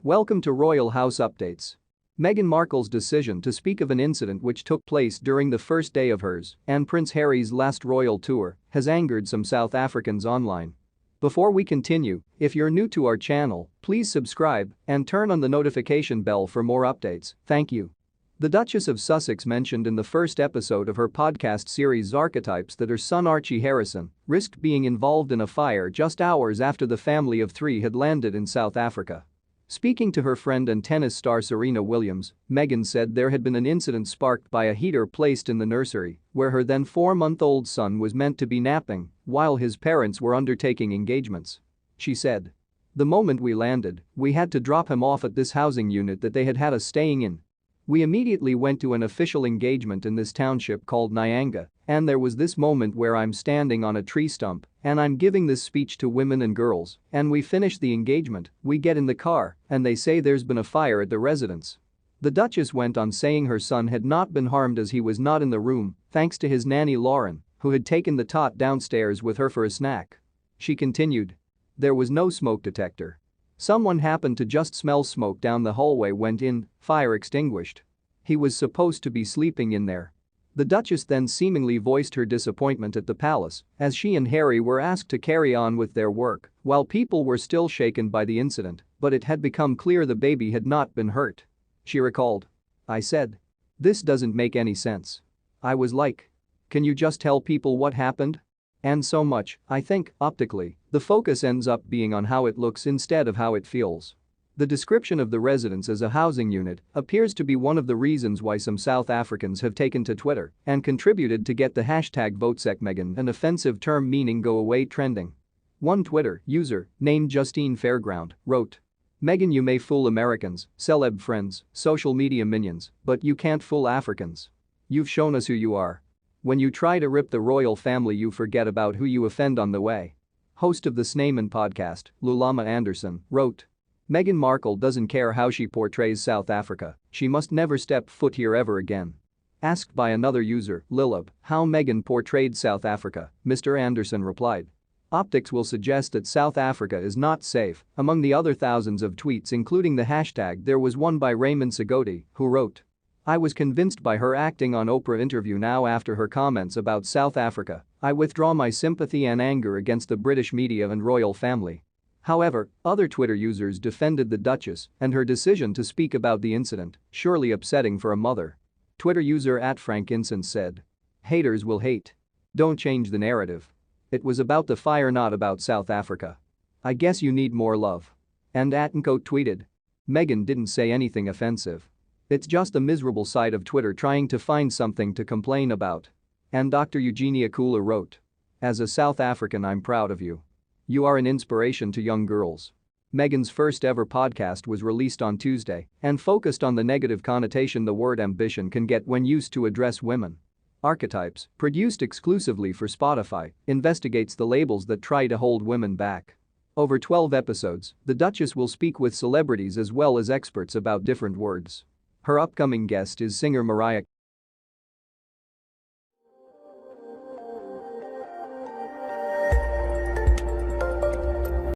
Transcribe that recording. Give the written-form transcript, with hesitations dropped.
Welcome to Royal House Updates. Meghan Markle's decision to speak of an incident which took place during the first day of hers and Prince Harry's last royal tour has angered some South Africans online. Before we continue, if you're new to our channel, please subscribe and turn on the notification bell for more updates, thank you. The Duchess of Sussex mentioned in the first episode of her podcast series Archetypes that her son Archie Harrison risked being involved in a fire just hours after the family of three had landed in South Africa. Speaking to her friend and tennis star Serena Williams, Meghan said there had been an incident sparked by a heater placed in the nursery where her then 4-month-old son was meant to be napping while his parents were undertaking engagements. She said, "The moment we landed, we had to drop him off at this housing unit that they had us staying in. We immediately went to an official engagement in this township called Nyanga, and there was this moment where I'm standing on a tree stump and I'm giving this speech to women and girls, and we finish the engagement, we get in the car, and they say there's been a fire at the residence." The Duchess went on saying her son had not been harmed as he was not in the room thanks to his nanny Lauren, who had taken the tot downstairs with her for a snack. She continued, "There was no smoke detector. Someone happened to just smell smoke down the hallway, went in, fire extinguished. He was supposed to be sleeping in there." The Duchess then seemingly voiced her disappointment at the palace as she and Harry were asked to carry on with their work while people were still shaken by the incident, but it had become clear the baby had not been hurt. She recalled, "I said, this doesn't make any sense. I was like, can you just tell people what happened? And so much, I think, optically, the focus ends up being on how it looks instead of how it feels." The description of the residence as a housing unit appears to be one of the reasons why some South Africans have taken to Twitter and contributed to get the hashtag #VoteSecMeghan, an offensive term meaning go away, trending. One Twitter user, named Justine Fairground, wrote, "Meghan, you may fool Americans, celeb friends, social media minions, but you can't fool Africans. You've shown us who you are. When you try to rip the royal family, you forget about who you offend on the way." Host of the Snayman podcast, Lulama Anderson, wrote, "Meghan Markle doesn't care how she portrays South Africa, she must never step foot here ever again." Asked by another user, Lilub, how Meghan portrayed South Africa, Mr. Anderson replied, "Optics will suggest that South Africa is not safe." Among the other thousands of tweets including the hashtag, there was one by Raymond Sigoti, who wrote, "I was convinced by her acting on Oprah interview. Now after her comments about South Africa, I withdraw my sympathy and anger against the British media and royal family." However, other Twitter users defended the Duchess and her decision to speak about the incident, surely upsetting for a mother. Twitter user @FrankIncense said, "Haters will hate. Don't change the narrative. It was about the fire, not about South Africa. I guess you need more love." And @Nko tweeted, "Meghan didn't say anything offensive. It's just a miserable side of Twitter trying to find something to complain about." And Dr. Eugenia Kula wrote, "As a South African, I'm proud of you. You are an inspiration to young girls." Meghan's first ever podcast was released on Tuesday and focused on the negative connotation the word ambition can get when used to address women. Archetypes, produced exclusively for Spotify, investigates the labels that try to hold women back. Over 12 episodes, the Duchess will speak with celebrities as well as experts about different words. Her upcoming guest is singer Mariah